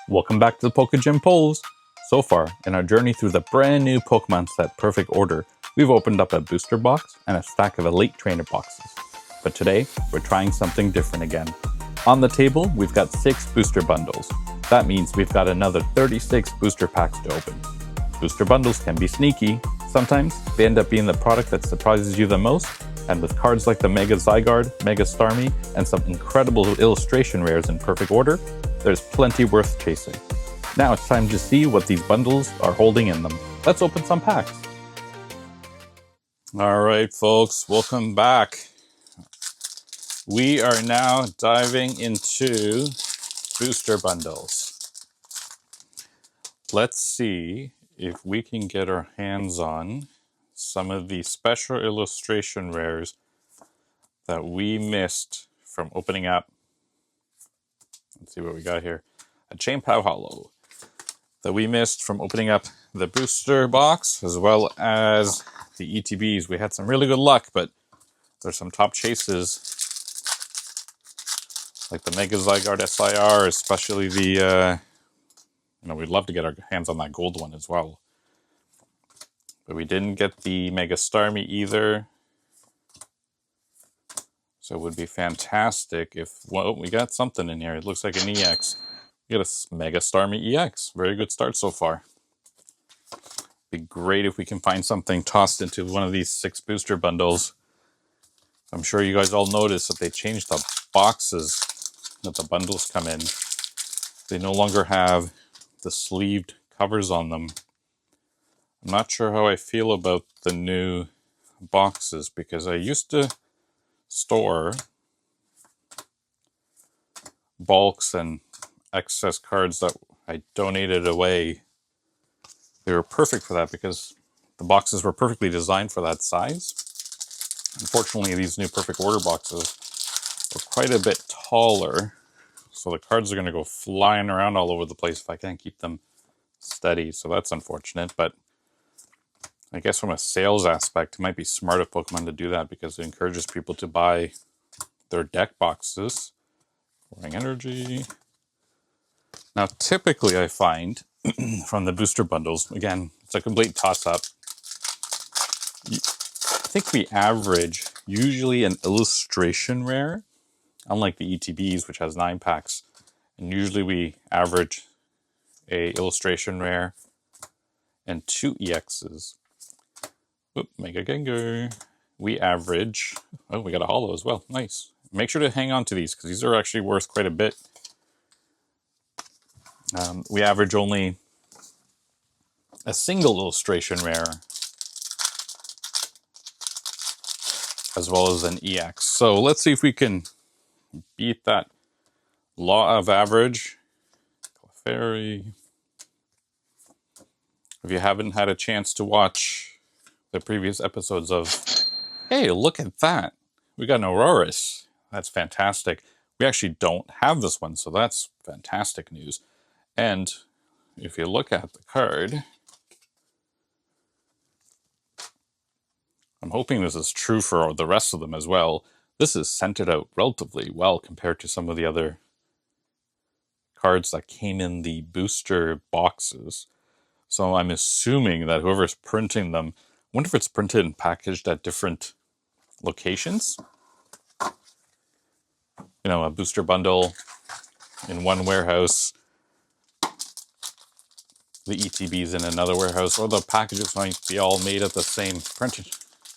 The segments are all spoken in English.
Welcome back to the PokeGymPulls. So far, in our journey through the brand new Pokemon set Perfect Order, we've opened up a booster box and a stack of Elite Trainer boxes. But today, we're trying something different again. On the table, we've got 6 booster bundles. That means we've got another 36 booster packs to open. Booster bundles can be sneaky. Sometimes they end up being the product that surprises you the most, and with cards like the Mega Zygarde, Mega Starmie, and some incredible illustration rares in Perfect Order, there's plenty worth chasing. Now it's time to see what these bundles are holding in them. Let's open some packs. Alright folks, welcome back. We are now diving into booster bundles. Let's see if we can get our hands on some of the special illustration rares that we missed from opening up. Let's see what we got here. A Chain-Pow Hollow that we missed from opening up the booster box, as well as the ETBs. We had some really good luck, but there's some top chases, like the Mega Zygarde SIR, especially the, we'd love to get our hands on that gold one as well. But we didn't get the Mega Starmie either. So it would be fantastic if, well, we got something in here. It looks like an EX. We got a Mega Starmie EX. Very good start so far. Be great if we can find something tossed into one of these 6 booster bundles. I'm sure you guys all noticed that they changed the boxes that the bundles come in. They no longer have the sleeved covers on them. I'm not sure how I feel about the new boxes, because I used to store bulks and excess cards that I donated away. They were perfect for that because the boxes were perfectly designed for that size. Unfortunately, these new Perfect Order boxes are quite a bit taller, so the cards are going to go flying around all over the place if I can't keep them steady, so that's unfortunate. But I guess from a sales aspect, it might be smart of Pokemon to do that, because it encourages people to buy their deck boxes. Pouring energy. Now, typically I find from the booster bundles, again, it's a complete toss-up. I think we average usually an illustration rare, unlike the ETBs, which has 9 packs. And usually we average a illustration rare and 2 EXs. Oop, Mega Gengar. We average, oh, we got a holo as well. Nice. Make sure to hang on to these, because these are actually worth quite a bit. We average only a single illustration rare, as well as an EX. So let's see if we can beat that law of average. Clefairy. If you haven't had a chance to watch the previous episodes of, hey, look at that, we got an Aurorus. That's fantastic. We actually don't have this one, so that's fantastic news. And if you look at the card, I'm hoping this is true for the rest of them as well. This is scented out relatively well compared to some of the other cards that came in the booster boxes. So I'm assuming that whoever's printing them, I wonder if it's printed and packaged at different locations. You know, a booster bundle in one warehouse, the ETBs in another warehouse, or the packages might be all made at the same printed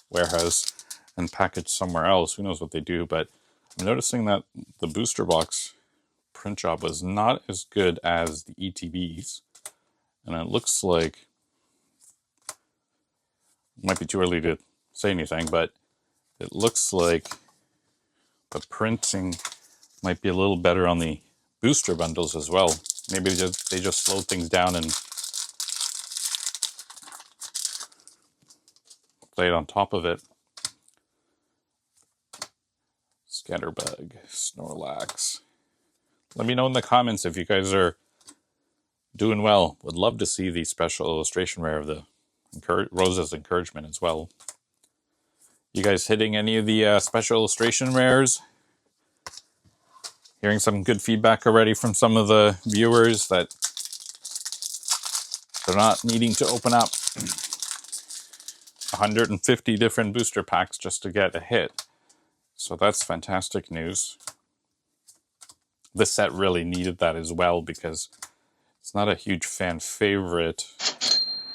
warehouse and packaged somewhere else. Who knows what they do, but I'm noticing that the booster box print job was not as good as the ETBs. And it looks like, it might be too early to say anything, but it looks like the printing might be a little better on the booster bundles as well. Maybe they just slowed things down and played on top of it. Scatterbug, Snorlax. Let me know in the comments if you guys are doing well. Would love to see the special illustration rare of the Rose's Encouragement as well. You guys hitting any of the special illustration rares? Hearing some good feedback already from some of the viewers that they're not needing to open up 150 different booster packs just to get a hit. So that's fantastic news. This set really needed that as well because it's not a huge fan favorite.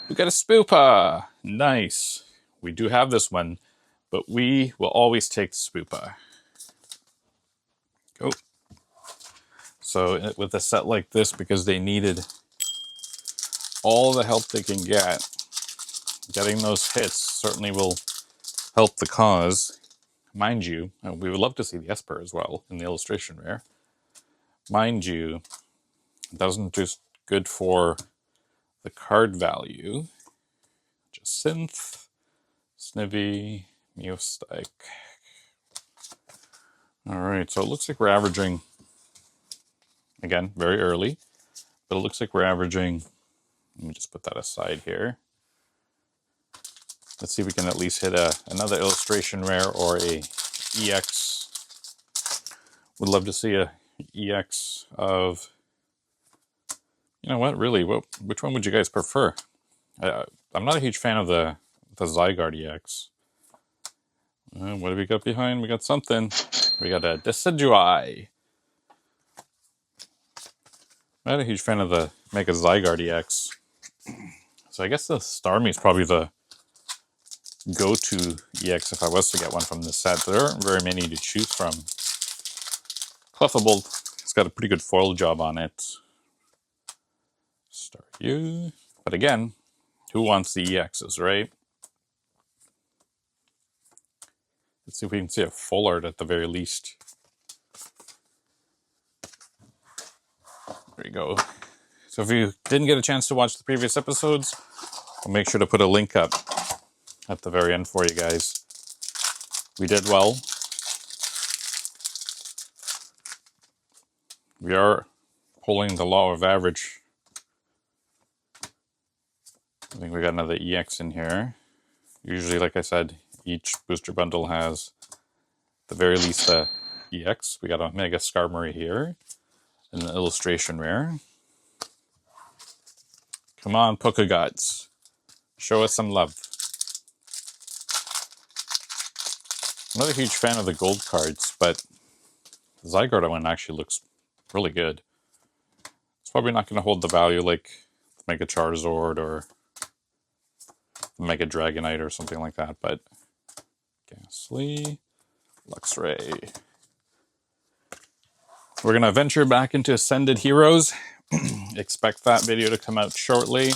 We got a Spoopa! Nice. We do have this one, but we will always take the Spoopa. Go. So with a set like this, because they needed all the help they can get, getting those hits certainly will help the cause. Mind you, we would love to see the Esper as well in the illustration rare. Mind you, it doesn't just good for the card value. Just Synth, Snivy, Meowth. Alright, so it looks like we're averaging, again, very early, but it looks like we're averaging, let me just put that aside here. Let's see if we can at least hit another illustration rare or a EX. Would love to see a EX of, you know what, really, which one would you guys prefer? I'm not a huge fan of the Zygarde EX. What have we got behind? We got something. We got a Decidueye. I'm not a huge fan of the Mega Zygarde EX. So I guess the Starmie is probably the go-to EX if I was to get one from this set. There aren't very many to choose from. Clefable, it's got a pretty good foil job on it. Staryu. But again, who wants the EXs, right? Let's see if we can see a full art at the very least. There you go. So if you didn't get a chance to watch the previous episodes, I'll make sure to put a link up at the very end for you guys. We did well. We are pulling the law of average. I think we got another EX in here. Usually, like I said, each booster bundle has at the very least a EX. We got a Mega Starmie here, and an illustration rare. Come on, PokeGods. Show us some love. I'm not a huge fan of the gold cards, but the Zygarde one actually looks really good. It's probably not going to hold the value like Mega Charizard or Mega Dragonite or something like that, but Ghastly, Luxray. We're going to venture back into Ascended Heroes. Expect that video to come out shortly.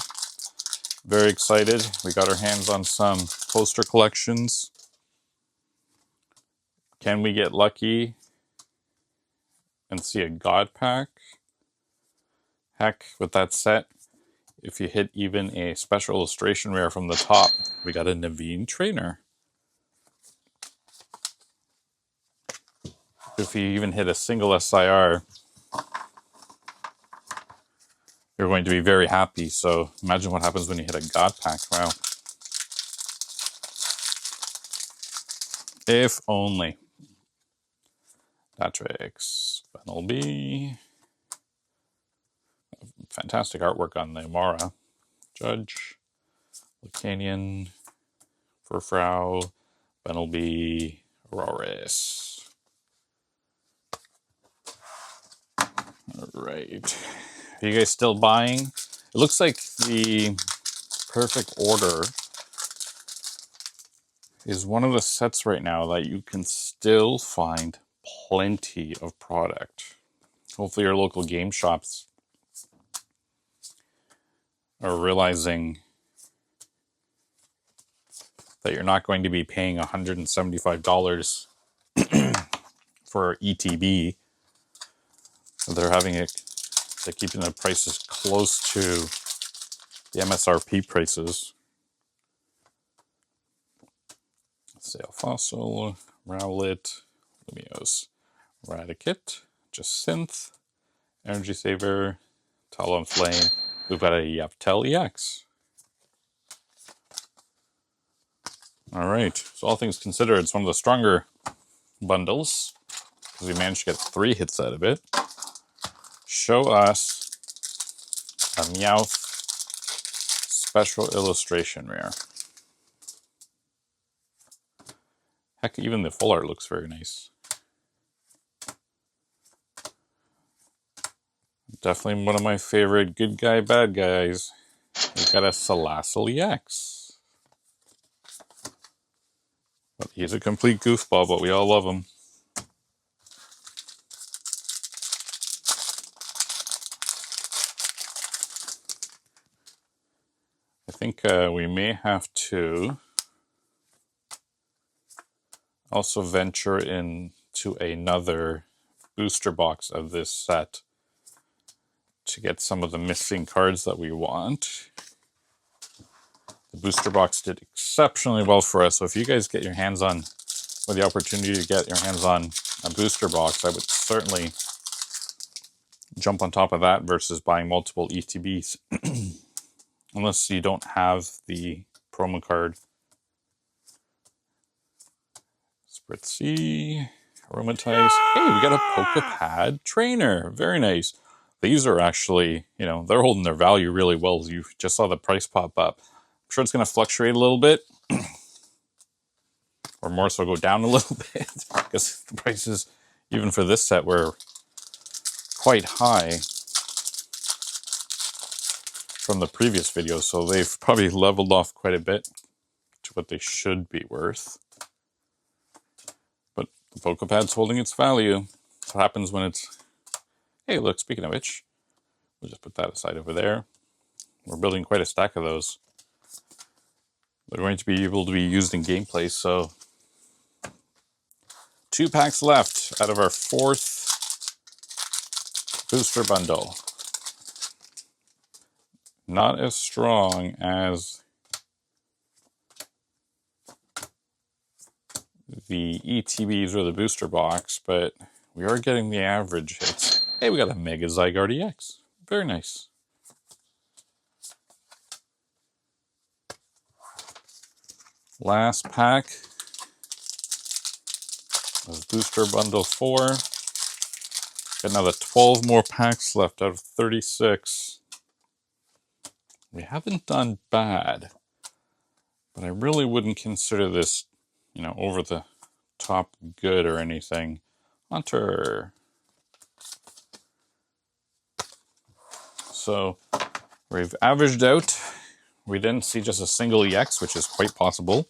Very excited. We got our hands on some poster collections. Can we get lucky and see a God Pack? Heck, with that set, if you hit even a special illustration rare from the top, we got a Naveen Trainer. If you even hit a single SIR, you're going to be very happy. So imagine what happens when you hit a God Pack. Wow. If only. Datrix, Benelby. Fantastic artwork on the Amara. Judge, Lucanian, Furfrau, Benelby, Auroris. Alright. Are you guys still buying? It looks like the perfect order is one of the sets right now that you can still find plenty of product. Hopefully your local game shops are realizing that you're not going to be paying $175 for ETB. They're keeping the prices close to the MSRP prices. Sail Fossil, Rowlet, Lumiose, Raticate, Synth, Energy Saver, Talonflame. We've got a Yeptel EX. Alright, so all things considered, it's one of the stronger bundles. because we managed to get 3 hits out of it. Show us a Meowth special illustration rare. Heck, even the full art looks very nice. Definitely one of my favorite good guy, bad guys. We've got a Salazzle EX. But he's a complete goofball, but we all love him. I think we may have to also venture into another booster box of this set to get some of the missing cards that we want. The booster box did exceptionally well for us, so if you guys get your hands on, with the opportunity to get your hands on a booster box, I would certainly jump on top of that versus buying multiple ETBs. Unless you don't have the promo card. Spritzy, Aromatize. Hey, we got a Pokepad trainer. Very nice. These are actually, you know, they're holding their value really well. You just saw the price pop up. I'm sure it's going to fluctuate a little bit. Or more so go down a little bit. Because the prices, even for this set, were quite high from the previous video. So they've probably leveled off quite a bit to what they should be worth. But the Pokepad's holding its value. That's what happens when it's... Hey, look, speaking of which, we'll just put that aside over there. We're building quite a stack of those. They're going to be able to be used in gameplay, so 2 packs left out of our 4th booster bundle. Not as strong as the ETBs or the booster box, but we are getting the average hits. Hey, we got a Mega Zygarde EX. Very nice. Last pack of booster bundle 4. Got another 12 more packs left out of 36. We haven't done bad, but I really wouldn't consider this, you know, over the top good or anything. Hunter. So we've averaged out. We didn't see just a single EX, which is quite possible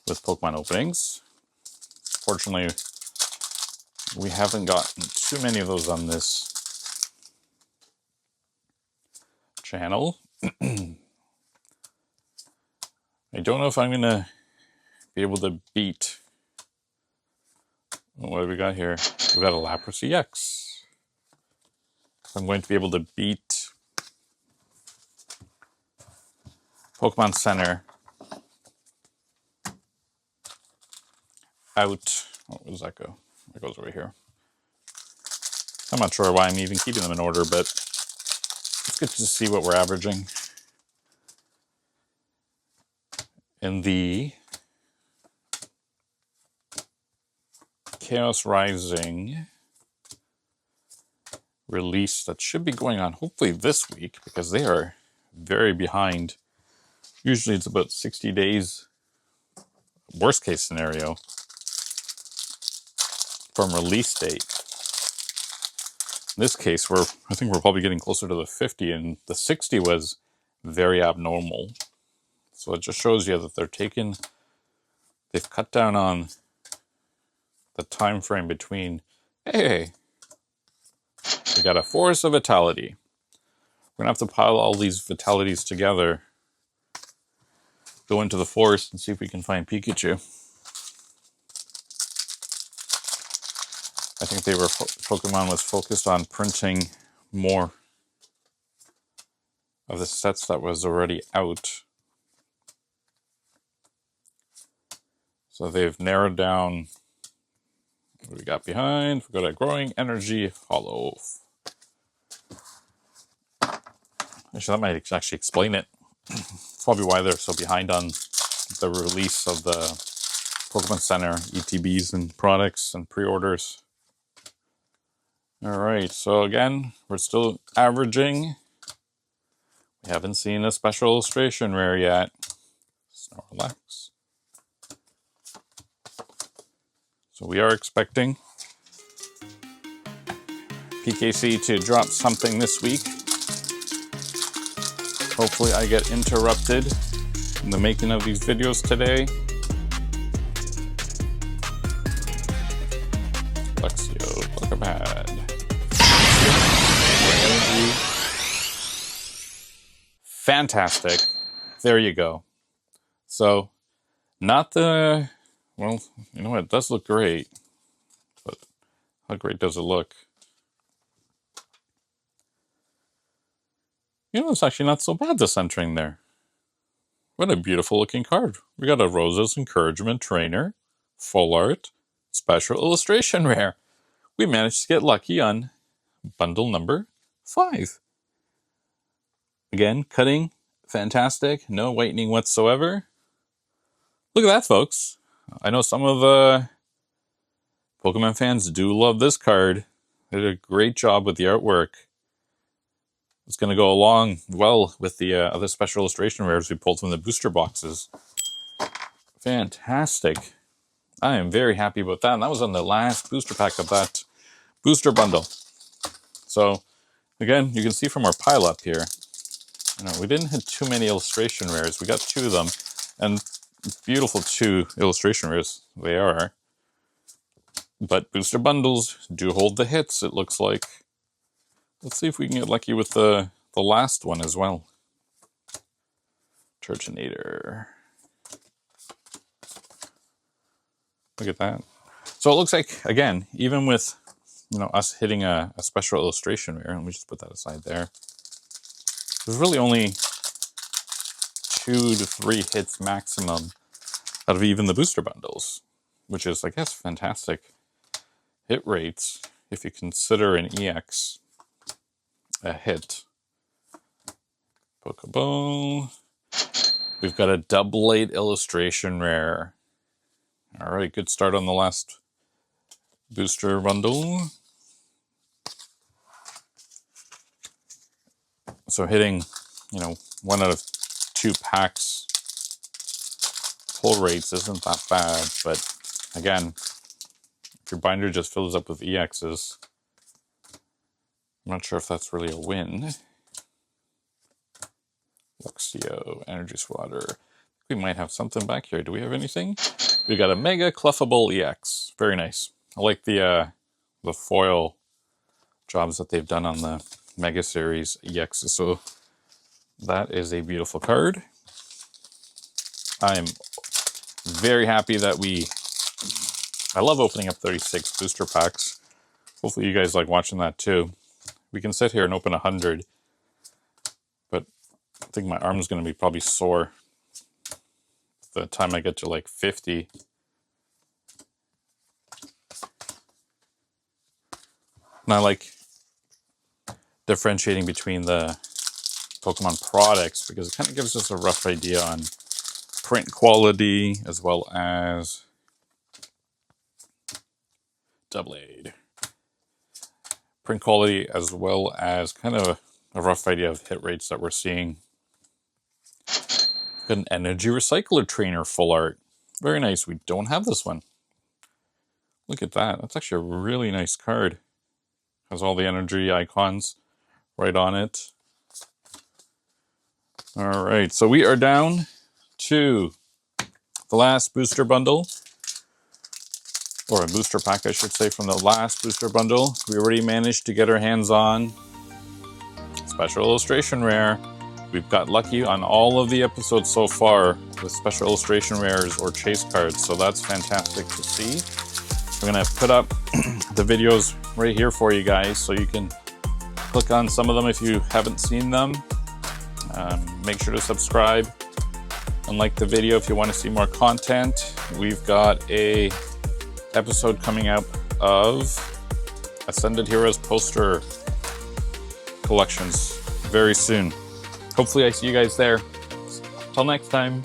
with Pokemon openings. Fortunately, we haven't gotten too many of those on this channel. I don't know if I'm going to be able to beat... What have we got here? We've got a Lapras EX. I'm going to be able to beat Pokemon Center out... Oh, where does that go? It goes over here. I'm not sure why I'm even keeping them in order, but it's good to see what we're averaging. In the Chaos Rising release that should be going on hopefully this week, because they are very behind. Usually it's about 60 days, worst case scenario, from release date. In this case, I think we're probably getting closer to the 50, and the 60 was very abnormal. So it just shows you that they've cut down on the time frame between, hey, we got a Forest of Vitality. We're going to have to pile all these Vitalities together, go into the forest and see if we can find Pikachu. I think Pokemon was focused on printing more of the sets that was already out. So they've narrowed down what we got behind. We got a Growing Energy Hollow. Actually, that might actually explain it. It's probably why they're so behind on the release of the Pokemon Center ETBs and products and pre-orders. All right, so again, we're still averaging. We haven't seen a special illustration rare yet. Snorlax. So we are expecting PKC to drop something this week. Hopefully I get interrupted in the making of these videos today. Lexio, Pokepad. Fantastic. There you go. So, not the... Well, you know what? It does look great. But how great does it look? You know, it's actually not so bad, this entering there. What a beautiful looking card. We got a Rose's Encouragement Trainer, Full Art, Special Illustration Rare. We managed to get lucky on bundle number 5. Again, cutting, fantastic, no whitening whatsoever. Look at that, folks. I know some of the Pokemon fans do love this card. They did a great job with the artwork. It's going to go along well with the other special illustration rares we pulled from the booster boxes. Fantastic. I am very happy about that. And that was on the last booster pack of that booster bundle. So, again, you can see from our pile up here, you know, we didn't hit too many illustration rares. We got 2 of them. And beautiful 2 illustration rares they are. But booster bundles do hold the hits, it looks like. Let's see if we can get lucky with the last one as well. Turtonator. Look at that. So it looks like, again, even with, you know, us hitting a special illustration rare, let me just put that aside there. There's really only 2 to 3 hits maximum out of even the booster bundles, which is, I guess, fantastic hit rates if you consider an EX a hit. Pokeball. We've got a double 8 illustration rare. All right, good start on the last booster bundle. So hitting, you know, 1 out of 2 packs pull rates isn't that bad, but again, if your binder just fills up with EXs, I'm not sure if that's really a win. Luxio, Energy Swatter. We might have something back here. Do we have anything? We got a Mega Clefable EX. Very nice. I like the foil jobs that they've done on the Mega Series EXs. So that is a beautiful card. I'm very happy that I love opening up 36 booster packs. Hopefully you guys like watching that too. We can sit here and open 100, but I think my arm's going to be probably sore by the time I get to like 50. And I like differentiating between the Pokemon products because it kind of gives us a rough idea on print quality as well as double-aid. Print quality as well as kind of a rough idea of hit rates that we're seeing. Got an Energy Recycler Trainer Full Art. Very nice. We don't have this one. Look at that. That's actually a really nice card. Has all the energy icons right on it. All right, so we are down to the last booster bundle. Or a booster pack, I should say, from the last booster bundle. We already managed to get our hands on Special Illustration Rare. We've got lucky on all of the episodes so far with Special Illustration Rares or Chase cards, so that's fantastic to see. I'm going to put up the videos right here for you guys, so you can click on some of them if you haven't seen them. Make sure to subscribe and like the video if you want to see more content. We've got a episode coming out of Ascended Heroes poster collections very soon. Hopefully I see you guys there. Till next time.